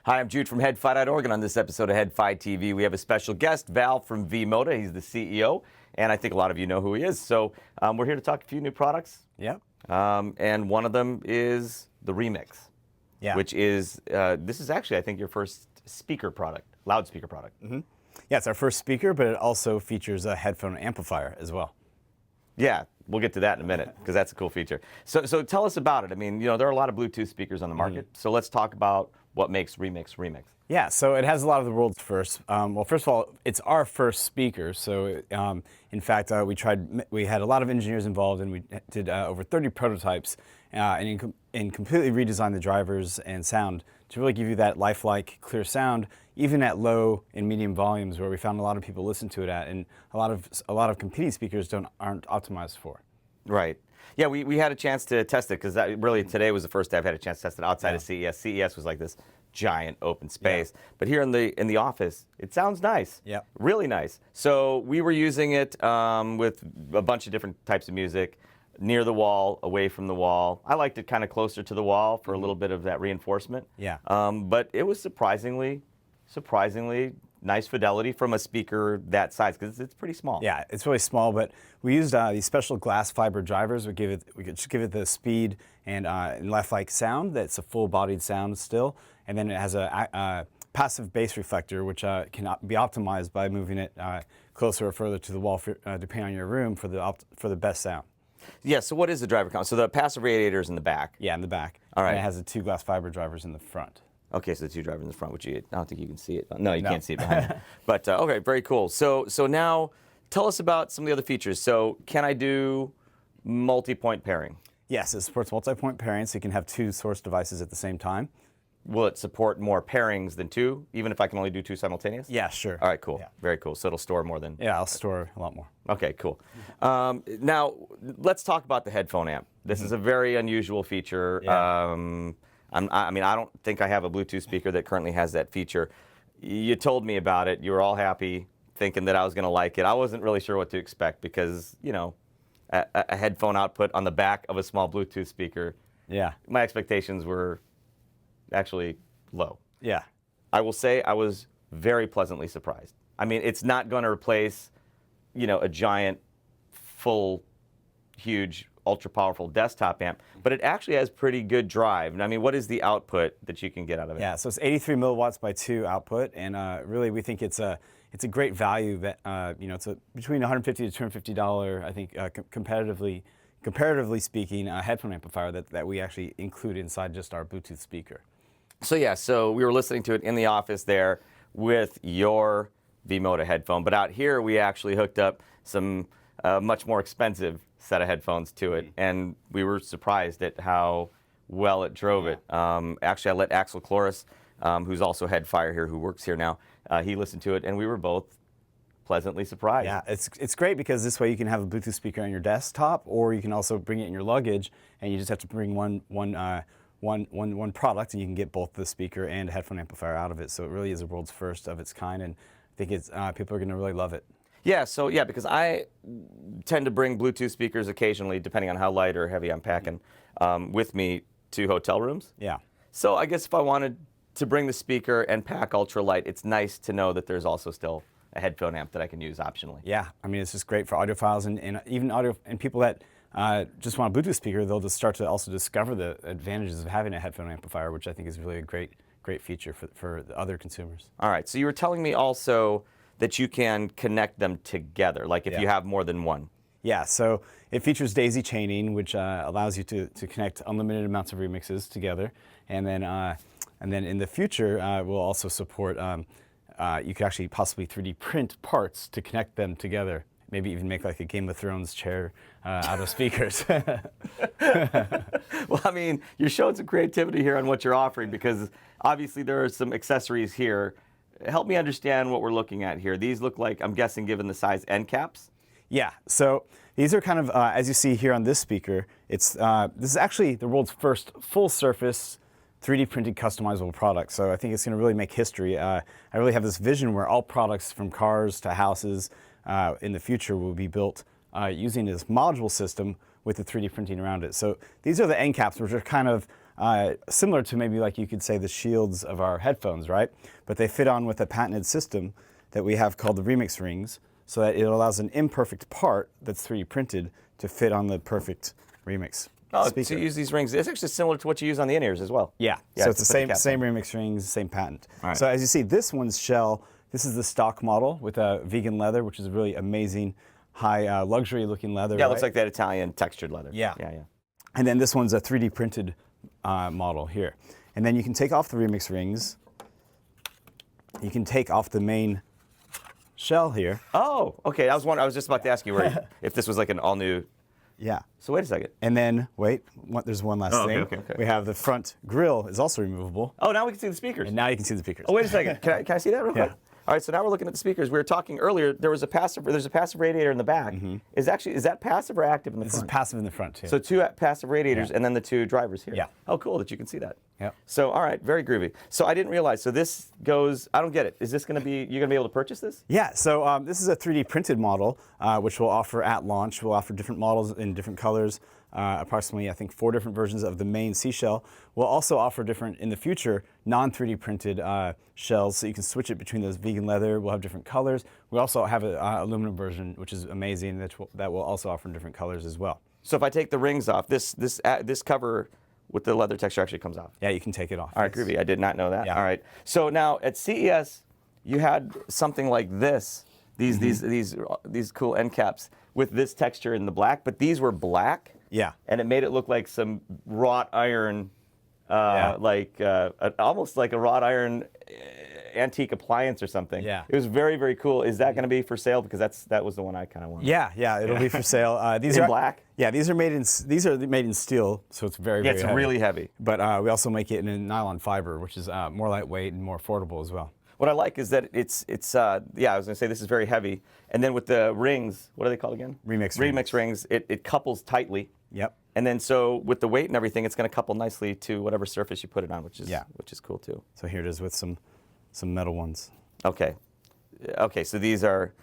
Hi, I'm Jude from headfi.org, and on this episode of headfi TV, we have a special guest, Val from V-MODA. He's the CEO, and I think a lot of you know who he is. So we're here to talk a few new products. Yep. And one of them is the Remix, which is, this is actually, I think, your first speaker product, loudspeaker product. Mm-hmm. Yeah, it's our first speaker, but it also features a headphone amplifier as well. Yeah, we'll get to that in a minute because that's a cool feature. So tell us about it. I mean, you know, there are a lot of Bluetooth speakers on the market. So let's talk about what makes Remix Remix. Yeah, so it has a lot of the world's first. Well, first of all, it's our first speaker. So in fact, we had a lot of engineers involved, and we did over 30 prototypes and completely redesigned the drivers and sound to really give you that lifelike, clear sound, even at low and medium volumes, where we found a lot of people listen to it at, and a lot of competing speakers aren't optimized for. Right. Yeah, we had a chance to test it because really today was the first day I've had a chance to test it outside of CES. CES was like this giant open space, but here in the office, it sounds nice. Yeah. Really nice. So we were using it with a bunch of different types of music, near the wall, away from the wall. I liked it kind of closer to the wall for a little bit of that reinforcement. Yeah. But it was surprisingly nice fidelity from a speaker that size, because it's pretty small. Yeah, it's really small, but we used these special glass fiber drivers. We could just give it the speed and lifelike sound. That's a full-bodied sound still, and then it has a passive bass reflector, which can be optimized by moving it closer or further to the wall, depending on your room, for the best sound. Yeah. So what is the driver count? So the passive radiator is in the back. Yeah, in the back. All right. And it has the two glass fiber drivers in the front. Okay, so the two drivers in the front, which I don't think you can see it. No, you can't see it behind me. But okay, very cool. So now tell us about some of the other features. So can I do multi-point pairing? Yes, it supports multi-point pairing, so you can have two source devices at the same time. Will it support more pairings than two, even if I can only do two simultaneous? Yeah, sure. All right, cool. Yeah. Very cool. So it'll store more than... Yeah, I'll store a lot more. Okay, cool. Now, let's talk about the headphone amp. This is a very unusual feature. Yeah. I mean, I don't think I have a Bluetooth speaker that currently has that feature. You told me about it. You were all happy, thinking that I was going to like it. I wasn't really sure what to expect because, you know, a headphone output on the back of a small Bluetooth speaker. Yeah. My expectations were actually low. Yeah. I will say I was very pleasantly surprised. I mean, it's not going to replace, you know, a giant, full, huge, ultra-powerful desktop amp, but it actually has pretty good drive. And I mean, what is the output that you can get out of it? Yeah, so it's 83 milliwatts by 2 output, and really we think it's a great value that you know, it's between $150 to $250, I think, comparatively speaking, a headphone amplifier that we actually include inside just our Bluetooth speaker. So yeah, so we were listening to it in the office there with your V-MODA headphone, but out here we actually hooked up some much more expensive set of headphones to it, and we were surprised at how well it drove it. Actually, I let Axel Cloris, who's also head fire here, who works here now, he listened to it, and we were both pleasantly surprised. Yeah, it's great because this way you can have a Bluetooth speaker on your desktop, or you can also bring it in your luggage, and you just have to bring one product, and you can get both the speaker and headphone amplifier out of it. So it really is the world's first of its kind, and I think people are going to really love it. Yeah, so yeah, because I tend to bring Bluetooth speakers occasionally, depending on how light or heavy I'm packing, with me to hotel rooms. Yeah. So I guess if I wanted to bring the speaker and pack ultralight, it's nice to know that there's also still a headphone amp that I can use optionally. Yeah, I mean, it's just great for audiophiles and even audio, and people that just want a Bluetooth speaker, they'll just start to also discover the advantages of having a headphone amplifier, which I think is really a great feature for the other consumers. All right, so you were telling me also that you can connect them together, like if you have more than one. Yeah, so it features daisy chaining, which allows you to connect unlimited amounts of remixes together, and then in the future we'll also support. You could actually possibly 3D print parts to connect them together. Maybe even make like a Game of Thrones chair out of speakers. Well, I mean, you're showing some creativity here on what you're offering, because obviously there are some accessories here. Help me understand what we're looking at here. These look like, I'm guessing, given the size, end caps? Yeah, so these are kind of, as you see here on this speaker, this is actually the world's first full-surface 3D printed customizable product. So I think it's going to really make history. I really have this vision where all products from cars to houses in the future will be built using this module system with the 3D printing around it. So these are the end caps, which are kind of similar to maybe like you could say the shields of our headphones, right? But they fit on with a patented system that we have called the remix rings, so that it allows an imperfect part that's 3D printed to fit on the perfect remix. Oh, speaker. so you use these rings. It's actually similar to what you use on the in-ears as well. Yeah, so it's the same remix rings, same patent. Right. So as you see, this one's shell, this is the stock model with a vegan leather, which is a really amazing, high luxury looking leather. Yeah, it right? looks like that Italian textured leather. Yeah. Yeah, yeah. And then this one's a 3D printed model here. And then you can take off the remix rings. You can take off the main shell here. Oh, okay. I was just about to ask you if this was like an all new. Yeah. So wait a second. And then, wait, there's one last thing. Okay. We have the front grille is also removable. Oh, now we can see the speakers. And now you can see the speakers. Oh, wait a second. Can I see that real quick? Yeah. All right, so now we're looking at the speakers. We were talking earlier. There's a passive radiator in the back. Is that passive or active in the This front? is passive in the front, too. So 2 passive radiators and then the 2 drivers here. Yeah. Oh, cool that you can see that. Yep. So, all right, very groovy. So I didn't realize. So this goes. I don't get it. Is this going to be? You're going to be able to purchase this? Yeah, so this is a 3D printed model, which we'll offer at launch. We'll offer different models in different colors, approximately, I think, 4 different versions of the main seashell. We'll also offer different, in the future, non-3D printed shells, so you can switch it between those vegan leather. We'll have different colors. We also have an aluminum version, which is amazing, that we'll also offer in different colors as well. So if I take the rings off, this cover with the leather texture actually comes off. Yeah, you can take it off. All right, groovy. I did not know that. Yeah. All right. So now at CES, you had something like this. These cool end caps with this texture in the black, but these were black. Yeah. And it made it look like some wrought iron, almost like a wrought iron antique appliance or something. Yeah. It was very, very cool. Is that going to be for sale? Because that was the one I kind of wanted. Yeah, it'll be for sale. These In are black? Yeah, these are made in steel, so it's very, Yeah, very it's heavy. really heavy. But we also make it in nylon fiber, which is more lightweight and more affordable as well. What I like is that it's I was going to say this is very heavy. And then with the rings, what are they called again? Remix rings. It couples tightly. Yep. And then so with the weight and everything, it's going to couple nicely to whatever surface you put it on, which is cool too. So here it is with some metal ones. Okay. Okay, so these are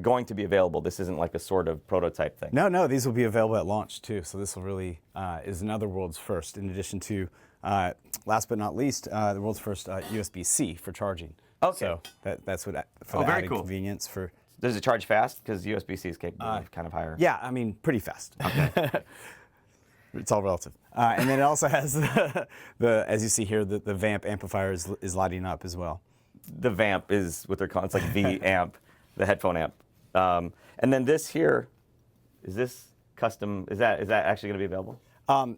going to be available. This isn't like a sort of prototype thing. No, these will be available at launch too. So this will really is another world's first, in addition to, last but not least, the world's first USB-C for charging. Okay. So that's what for the very added cool. convenience for. Does it charge fast? Because USB-C is capable of kind of higher. Yeah, I mean pretty fast. Okay. It's all relative. And then it also has as you see here, the vamp amplifier is lighting up as well. The vamp is what they're calling. It's like V-amp, the headphone amp. And then this here, is this custom? Is that actually going to be available?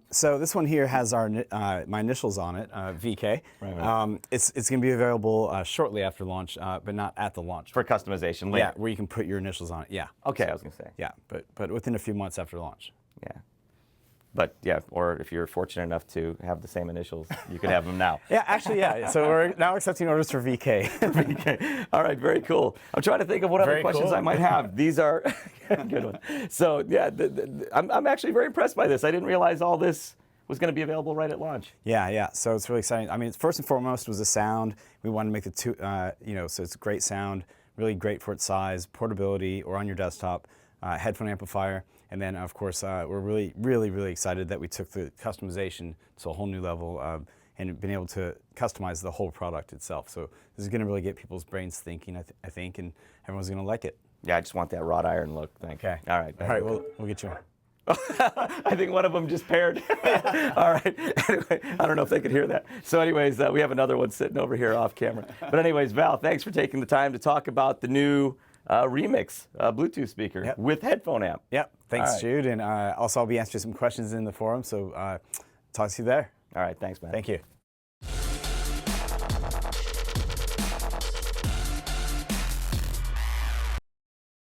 So this one here has my initials on it, VK. Right. It's going to be available shortly after launch, but not at the launch. For customization later. Yeah, where you can put your initials on it. Yeah. Okay, I was going to say. Yeah, but within a few months after launch. Yeah. But yeah, or if you're fortunate enough to have the same initials, you could have them now. Yeah, actually, yeah. So we're now accepting orders for VK. VK. All right, very cool. I'm trying to think of what other questions I might have. These are good one. So yeah, I'm actually very impressed by this. I didn't realize all this was going to be available right at launch. Yeah. So it's really exciting. I mean, first and foremost was the sound. We wanted to make the two, so it's great sound, really great for its size, portability, or on your desktop, headphone amplifier. And then, of course, we're really, really, really excited that we took the customization to a whole new level and been able to customize the whole product itself. So this is going to really get people's brains thinking, I think, and everyone's going to like it. Yeah, I just want that wrought iron look. Thank you. Okay. All right. All right, we'll get you one. I think one of them just paired. All right. Anyway, I don't know if they could hear that. So anyways, we have another one sitting over here off camera. But anyways, Val, thanks for taking the time to talk about the new Remix Bluetooth speaker with headphone amp. Yep. Thanks, right. Jude. And also I'll be answering some questions in the forum, so talk to you there. All right. Thanks, man. Thank you.